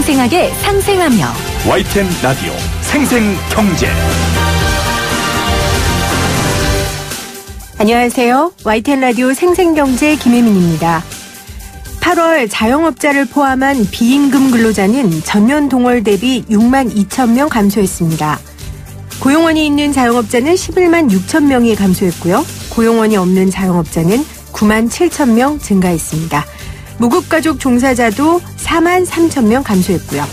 생생하게 상생하며 YTN 라디오 생생경제. 안녕하세요. YTN 라디오 생생경제 김혜민입니다. 8월 자영업자를 포함한 비임금 근로자는 전년 동월 대비 6만 2천 명 감소했습니다. 고용원이 있는 자영업자는 11만 6천 명이 감소했고요. 고용원이 없는 자영업자는 9만 7천 명 증가했습니다. 무급가족 종사자도 4만 3천 명 감소했고요.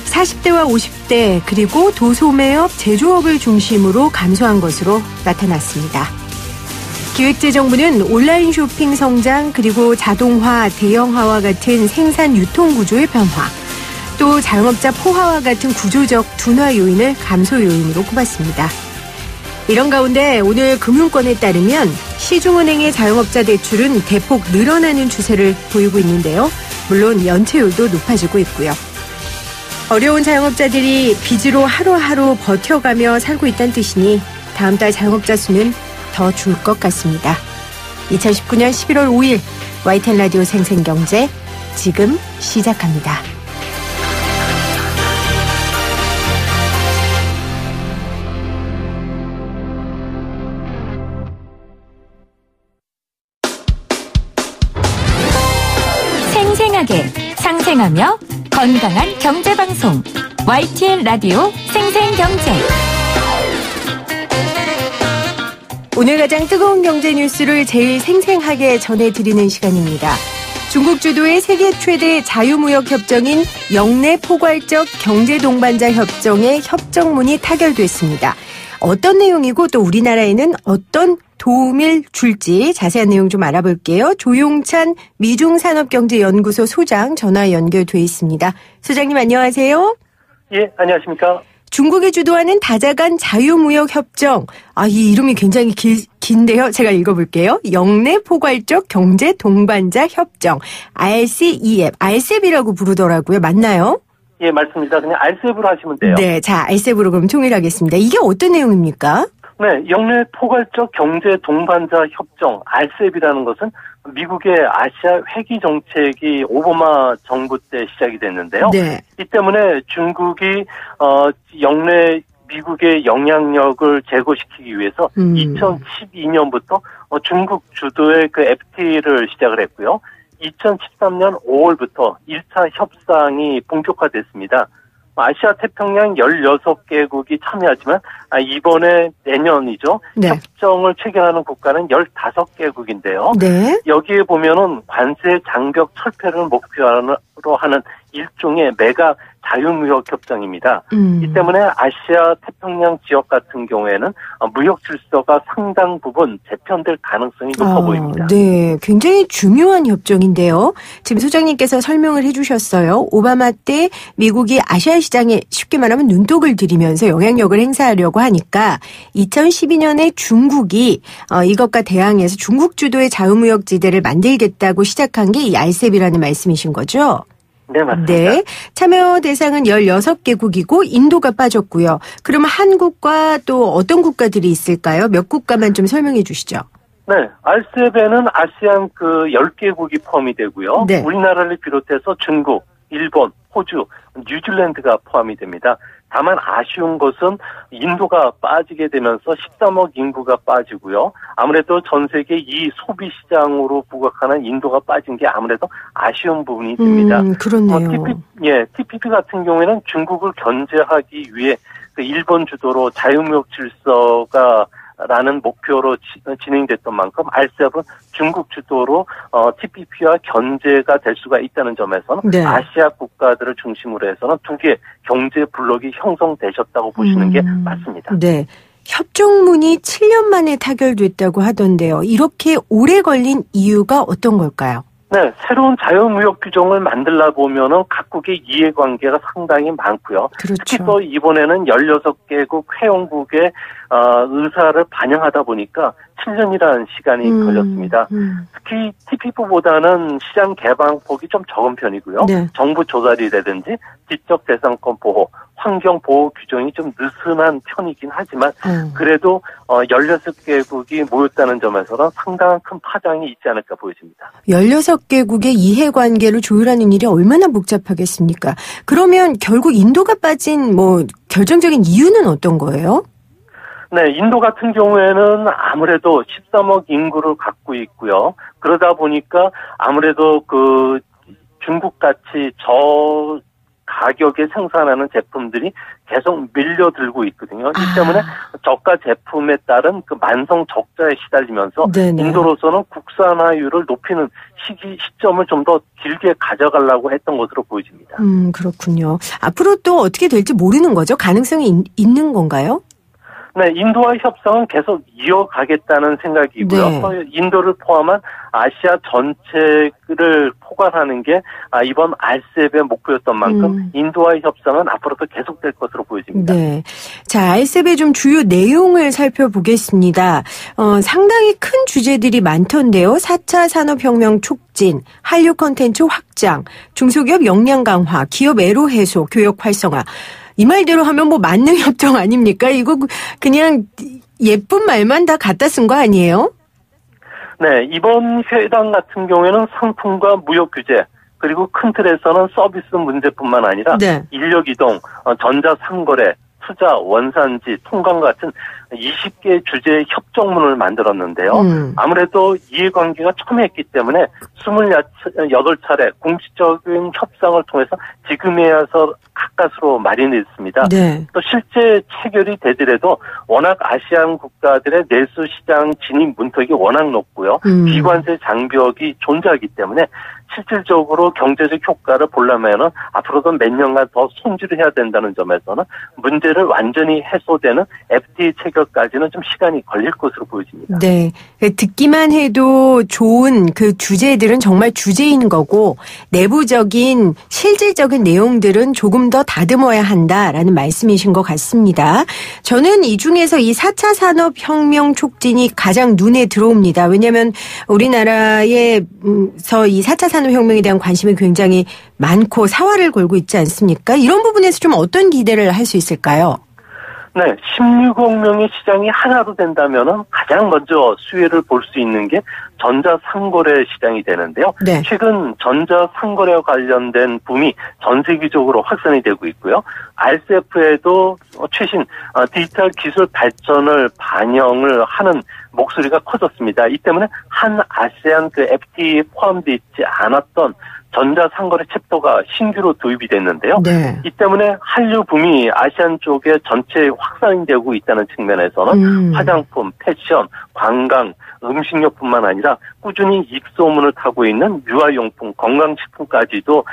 40대와 50대 그리고 도소매업, 제조업을 중심으로 감소한 것으로 나타났습니다. 기획재정부는 온라인 쇼핑 성장 그리고 자동화, 대형화와 같은 생산 유통 구조의 변화, 또 자영업자 포화와 같은 구조적 둔화 요인을 감소 요인으로 꼽았습니다. 이런 가운데 오늘 금융권에 따르면 시중은행의 자영업자 대출은 대폭 늘어나는 추세를 보이고 있는데요. 물론 연체율도 높아지고 있고요. 어려운 자영업자들이 빚으로 하루하루 버텨가며 살고 있다는 뜻이니 다음 달 자영업자 수는 더 줄 것 같습니다. 2019년 11월 5일 YTN 라디오 생생경제 지금 시작합니다. 생생하게 상생하며 건강한 경제방송 YTN 라디오 생생경제. 오늘 가장 뜨거운 경제 뉴스를 제일 생생하게 전해드리는 시간입니다. 중국 주도의 세계 최대 자유무역 협정인 영내 포괄적 경제동반자 협정의 협정문이 타결됐습니다. 어떤 내용이고 또 우리나라에는 어떤 도움을 줄지 자세한 내용 좀 알아볼게요. 조용찬 미중산업경제연구소 소장 전화 연결돼 있습니다. 소장님 안녕하세요. 예, 안녕하십니까. 중국이 주도하는 다자간 자유무역협정. 이 이름이 굉장히 긴데요. 제가 읽어볼게요. 영내 포괄적 경제동반자 협정. RCEP이라고 부르더라고요. 맞나요? 예, 맞습니다. 그냥 RCEP으로 하시면 돼요. 네, 자, RCEP으로 그럼 통일하겠습니다. 이게 어떤 내용입니까? 네, 영내 포괄적 경제동반자 협정 RCEP이라는 것은 미국의 아시아 회귀 정책이 오바마 정부 때 시작이 됐는데요. 네. 이 때문에 중국이 영내 미국의 영향력을 제고시키기 위해서 2012년부터 중국 주도의 그 FTA를 시작을 했고요. 2013년 5월부터 1차 협상이 본격화됐습니다. 아시아 태평양 16개국이 참여하지만 이번에 내년이죠. 네. 협정을 체결하는 국가는 15개국인데요. 네. 여기에 보면은 관세 장벽 철폐를 목표로 하는 일종의 메가 자유무역 협정입니다. 이 때문에 아시아 태평양 지역 같은 경우에는 무역 질서가 상당 부분 재편될 가능성이 높아 보입니다. 네, 굉장히 중요한 협정인데요. 지금 소장님께서 설명을 해주셨어요. 오바마 때 미국이 아시아 시장에 쉽게 말하면 눈독을 들이면서 영향력을 행사하려고 하니까 2012년에 중국이 이것과 대항해서 중국 주도의 자유무역지대를 만들겠다고 시작한 게 이 RCEP이라는 말씀이신 거죠? 네, 맞습니다. 네. 참여 대상은 16개국이고 인도가 빠졌고요. 그러면 한국과 또 어떤 국가들이 있을까요? 몇 국가만 좀 설명해 주시죠. 네, RCEP에는 아시안 10개국이 포함이 되고요. 네. 우리나라를 비롯해서 중국, 일본, 호주, 뉴질랜드가 포함이 됩니다. 다만 아쉬운 것은 인도가 빠지게 되면서 13억 인구가 빠지고요. 아무래도 전 세계 이 소비 시장으로 부각하는 인도가 빠진 게 아무래도 아쉬운 부분이 됩니다. 그렇네요. TPP 같은 경우에는 중국을 견제하기 위해 일본 주도로 자유무역 질서가 라는 목표로 진행됐던 만큼 RCEP은 중국 주도로 TPP와 견제가 될 수가 있다는 점에서는 네. 아시아 국가들을 중심으로 해서는 두 개 경제 블록이 형성되셨다고 보시는 게 맞습니다. 네. 협정문이 7년 만에 타결됐다고 하던데요. 이렇게 오래 걸린 이유가 어떤 걸까요? 네, 새로운 자유무역 규정을 만들다 보면은 각국의 이해관계가 상당히 많고요. 그렇죠. 특히 또 이번에는 16개국 회원국의 의사를 반영하다 보니까 7년이라는 시간이 걸렸습니다. 특히 TPP보다는 시장 개방폭이 좀 적은 편이고요. 네. 정부 조달이라든지 지적 재산권 보호, 환경 보호 규정이 좀 느슨한 편이긴 하지만 그래도 16개국이 모였다는 점에서는 상당한 큰 파장이 있지 않을까 보여집니다. 16개국의 이해관계를 조율하는 일이 얼마나 복잡하겠습니까? 그러면 결국 인도가 빠진 결정적인 이유는 어떤 거예요? 네, 인도 같은 경우에는 아무래도 13억 인구를 갖고 있고요. 그러다 보니까 아무래도 중국같이 가격에 생산하는 제품들이 계속 밀려들고 있거든요. 이 때문에 저가 제품에 따른 만성 적자에 시달리면서 네네. 인도로서는 국산화율을 높이는 시점을 좀 더 길게 가져가려고 했던 것으로 보여집니다. 그렇군요. 앞으로 또 어떻게 될지 모르는 거죠? 가능성이 있는 건가요? 네, 인도와의 협상은 계속 이어가겠다는 생각이고요. 네. 인도를 포함한 아시아 전체를 포괄하는 게 이번 RCEP의 목표였던 만큼 인도와의 협상은 앞으로도 계속될 것으로 보여집니다. 네. 자, RCEP의 좀 주요 내용을 살펴보겠습니다. 상당히 큰 주제들이 많던데요. 4차 산업혁명 촉진, 한류 콘텐츠 확장, 중소기업 역량 강화, 기업 애로 해소, 교역 활성화. 이 말대로 하면 만능 협정 아닙니까? 이거 그냥 예쁜 말만 다 갖다 쓴 거 아니에요? 네, 이번 회담 같은 경우에는 상품과 무역 규제, 그리고 큰 틀에서는 서비스 문제뿐만 아니라 네. 인력 이동, 전자 상거래, 투자, 원산지, 통관 같은 20개 주제의 협정문을 만들었는데요. 아무래도 이해관계가 첨예했기 때문에 28차례 공식적인 협상을 통해서 지금에서 가까스로 마련했습니다. 네. 또 실제 체결이 되더라도 워낙 아시안 국가들의 내수 시장 진입 문턱이 워낙 높고요. 비관세 장벽이 존재하기 때문에 실질적으로 경제적 효과를 보려면은 앞으로도 몇 년간 더 손질을 해야 된다는 점에서는 문제를 완전히 해소되는 FTA 체결까지는 좀 시간이 걸릴 것으로 보여집니다. 네. 듣기만 해도 좋은 그 주제들은 정말 주제인 거고 내부적인 실질적인 내용들은 조금 더 다듬어야 한다라는 말씀이신 것 같습니다. 저는 이 중에서 이 4차 산업혁명 촉진이 가장 눈에 들어옵니다. 왜냐하면 우리나라에서 이 4차 산업혁명에 대한 관심이 굉장히 많고 사활을 걸고 있지 않습니까? 이런 부분에서 좀 어떤 기대를 할 수 있을까요? 네, 16억 명의 시장이 하나로 된다면은 가장 먼저 수혜를 볼 수 있는 게 전자상거래 시장이 되는데요. 네. 최근 전자상거래와 관련된 붐이 전 세계적으로 확산이 되고 있고요. RCEP에도 최신 디지털 기술 발전을 반영을 하는 목소리가 커졌습니다. 이 때문에 한 아세안 FTA에 포함되어 있지 않았던 전자상거래 챕터가 신규로 도입이 됐는데요. 네. 이 때문에 한류 붐이 아시안 쪽에 전체에 확산이 되고 있다는 측면에서는 화장품, 패션, 관광, 음식료뿐만 아니라 꾸준히 입소문을 타고 있는 유아용품, 건강식품까지도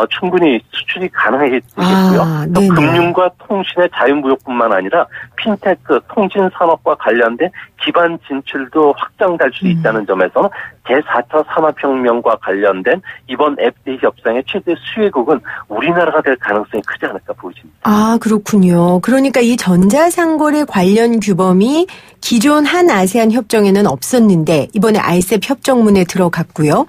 충분히 수출이 가능해지겠고요. 또 금융과 통신의 자유무역뿐만 아니라 핀테크, 통신산업과 관련된 기반 진출도 확장될 수 있다는 점에서는 제4차 산업혁명과 관련된 이번 FTA 협상의 최대 수혜국은 우리나라가 될 가능성이 크지 않을까 보여집니다. 아, 그렇군요. 그러니까 이 전자상거래 관련 규범이 기존 한 아세안 협정에는 없었는데 이번에 RCEP 협정문에 들어갔고요.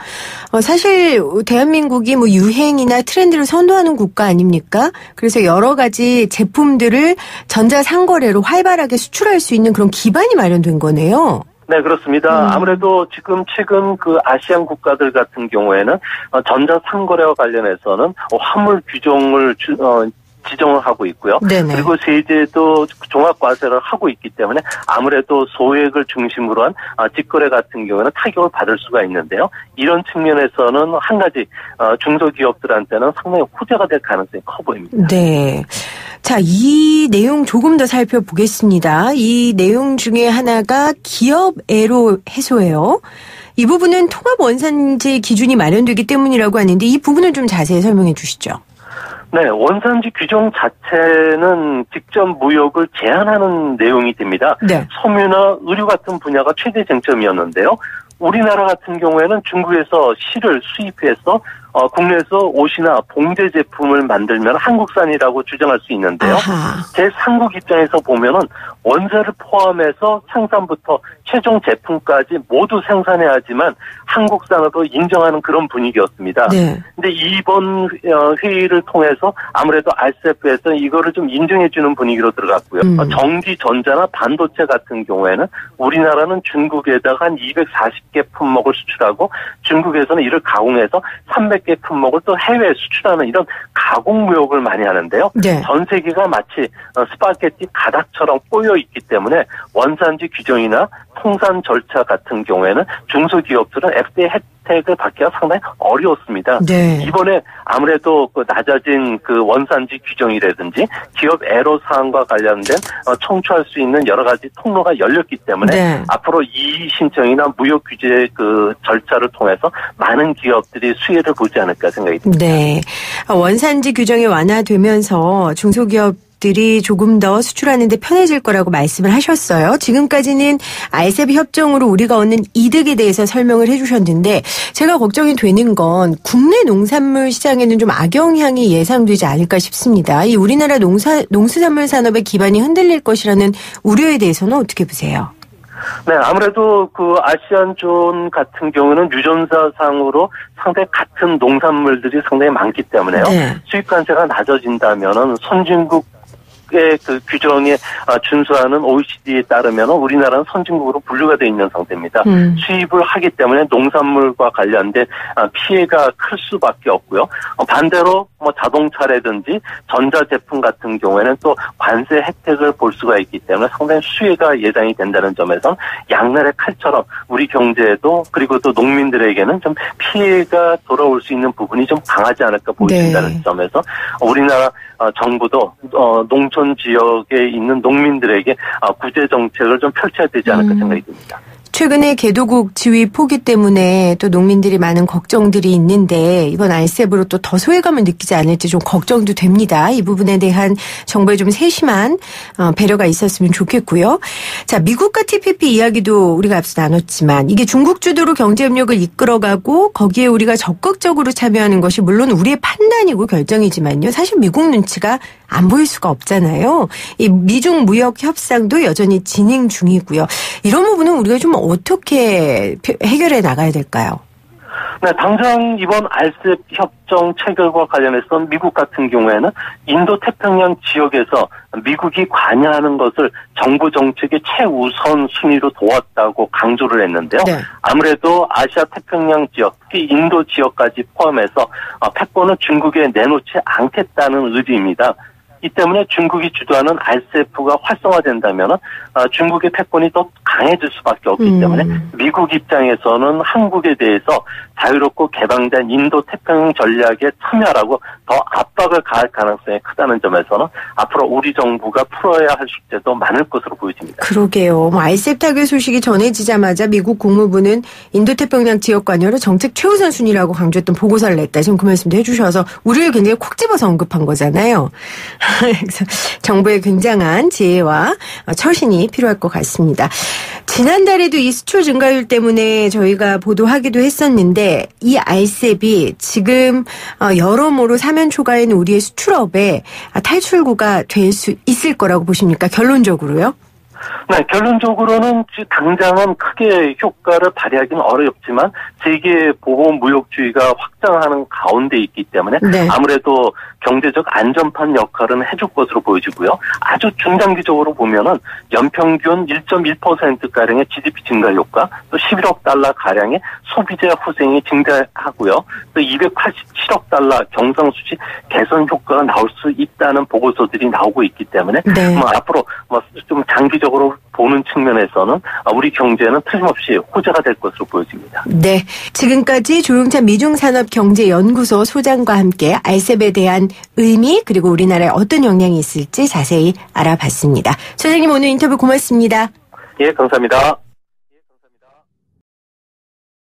사실 대한민국이 유행이나 트렌드를 선도하는 국가 아닙니까? 그래서 여러 가지 제품들을 전자상거래로 활발하게 수출할 수 있는 그런 기반이 마련된 거네요. 네, 그렇습니다. 아무래도 지금 최근 아시안 국가들 같은 경우에는 전자상거래와 관련해서는 화물 규정을 지정을 하고 있고요. 네네. 그리고 세제도 종합과세를 하고 있기 때문에 아무래도 소액을 중심으로 한 직거래 같은 경우에는 타격을 받을 수가 있는데요. 이런 측면에서는 한 가지 중소기업들한테는 상당히 호재가 될 가능성이 커 보입니다. 네. 자, 이 내용 조금 더 살펴보겠습니다. 이 내용 중에 하나가 기업 애로 해소예요. 이 부분은 통합 원산지 기준이 마련되기 때문이라고 하는데 이 부분을 좀 자세히 설명해 주시죠. 네, 원산지 규정 자체는 직접 무역을 제한하는 내용이 됩니다. 네. 섬유나 의류 같은 분야가 최대 쟁점이었는데요. 우리나라 같은 경우에는 중국에서 실을 수입해서 국내에서 옷이나 봉제 제품을 만들면 한국산이라고 주장할 수 있는데요. 아하. 제3국 입장에서 보면은 원자를 포함해서 생산부터 최종 제품까지 모두 생산해야 하지만 한국산으로 인정하는 그런 분위기였습니다. 네. 근데 이번 회의를 통해서 아무래도 RCEP에서 이거를 좀 인정해주는 분위기로 들어갔고요. 전기, 전자나 반도체 같은 경우에는 우리나라는 중국에다가 한 240개 품목을 수출하고 중국에서는 이를 가공해서 300개 품목을 또 해외에 수출하는 이런 가공 무역을 많이 하는데요. 네. 전 세계가 마치 스파게티 가닥처럼 꼬여 있기 때문에 원산지 규정이나 통산 절차 같은 경우에는 중소기업들은 FDA 혜택을 받기가 상당히 어려웠습니다. 네. 이번에 아무래도 그 낮아진 그 원산지 규정이라든지 기업 애로 사항과 관련된 청취할 수 있는 여러 가지 통로가 열렸기 때문에 네. 앞으로 이의 신청이나 무역 규제 그 절차를 통해서 많은 기업들이 수혜를 보지 않을까 생각이 듭니다. 네. 원산지 규정이 완화되면서 중소기업들이 조금 더 수출하는 데 편해질 거라고 말씀을 하셨어요. 지금까지는 RCEP 협정으로 우리가 얻는 이득에 대해서 설명을 해주셨는데 제가 걱정이 되는 건 국내 농산물 시장에는 좀 악영향이 예상되지 않을까 싶습니다. 이 우리나라 농수산물 산업의 기반이 흔들릴 것이라는 우려에 대해서는 어떻게 보세요? 네, 아무래도 그 아시안존 같은 경우는 유전자상으로 상당히 같은 농산물들이 상당히 많기 때문에요. 네. 수입 관세가 낮아진다면은 선진국 그 규정에 준수하는 OECD에 따르면 우리나라는 선진국으로 분류가 되어 있는 상태입니다. 수입을 하기 때문에 농산물과 관련된 피해가 클 수밖에 없고요. 반대로 뭐 자동차라든지 전자제품 같은 경우에는 또 관세 혜택을 볼 수가 있기 때문에 상당히 수혜가 예상이 된다는 점에서 양날의 칼처럼 우리 경제에도 그리고 또 농민들에게는 좀 피해가 돌아올 수 있는 부분이 좀 강하지 않을까 보인다는 네. 점에서 우리나라 정부도 농촌 지역에 있는 농민들에게 구제 정책을 좀 펼쳐야 되지 않을까 생각이 듭니다. 최근에 개도국 지위 포기 때문에 또 농민들이 많은 걱정들이 있는데 이번 RCEP으로 또 더 소외감을 느끼지 않을지 좀 걱정도 됩니다. 이 부분에 대한 정부의 좀 세심한 배려가 있었으면 좋겠고요. 자, 미국과 TPP 이야기도 우리가 앞서 나눴지만 이게 중국 주도로 경제협력을 이끌어가고 거기에 우리가 적극적으로 참여하는 것이 물론 우리의 판단이고 결정이지만요. 사실 미국 눈치가 안 보일 수가 없잖아요. 이 미중 무역 협상도 여전히 진행 중이고요. 이런 부분은 우리가 좀 어떻게 해결해 나가야 될까요? 네, 당장 이번 RCEP 협정 체결과 관련해서 미국 같은 경우에는 인도태평양 지역에서 미국이 관여하는 것을 정부 정책의 최우선 순위로 도왔다고 강조를 했는데요. 네. 아무래도 아시아 태평양 지역, 특히 인도 지역까지 포함해서 패권을 중국에 내놓지 않겠다는 의지입니다. 이 때문에 중국이 주도하는 RCEP가 활성화된다면 중국의 패권이 더 강해질 수밖에 없기 때문에 미국 입장에서는 한국에 대해서 자유롭고 개방된 인도태평양 전략에 참여하라고 더 압박을 가할 가능성이 크다는 점에서는 앞으로 우리 정부가 풀어야 할 숙제도 많을 것으로 보여집니다. 그러게요. RCEP 타결 소식이 전해지자마자 미국 국무부는 인도태평양 지역 관여를 정책 최우선 순위라고 강조했던 보고서를 냈다. 지금 그 말씀도 해주셔서 우리를 굉장히 콕 집어서 언급한 거잖아요. 그래서 정부의 굉장한 지혜와 처신이 필요할 것 같습니다. 지난달에도 이 수출 증가율 때문에 저희가 보도하기도 했었는데 이 RCEP이 지금 여러모로 사면 초과인 우리의 수출업에 탈출구가 될 수 있을 거라고 보십니까? 결론적으로요? 네, 결론적으로는 당장은 크게 효과를 발휘하기는 어렵지만 세계 보호 무역주의가 확장하는 가운데 있기 때문에 네. 아무래도 경제적 안전판 역할은 해줄 것으로 보여지고요. 아주 중장기적으로 보면은 연평균 1.1%가량의 GDP 증가 효과, 또 11억 달러 가량의 소비자 후생이 증가하고요. 또 287억 달러 경상수지 개선 효과가 나올 수 있다는 보고서들이 나오고 있기 때문에 네. 앞으로 좀 장기적으로 보는 측면에서는 우리 경제는 틀림없이 호재가 될 것으로 보여집니다. 네, 지금까지 조용찬 미중산업경제연구소 소장과 함께 RCEP에 대한 의미 그리고 우리나라에 어떤 영향이 있을지 자세히 알아봤습니다. 소장님 오늘 인터뷰 고맙습니다. 예, 감사합니다.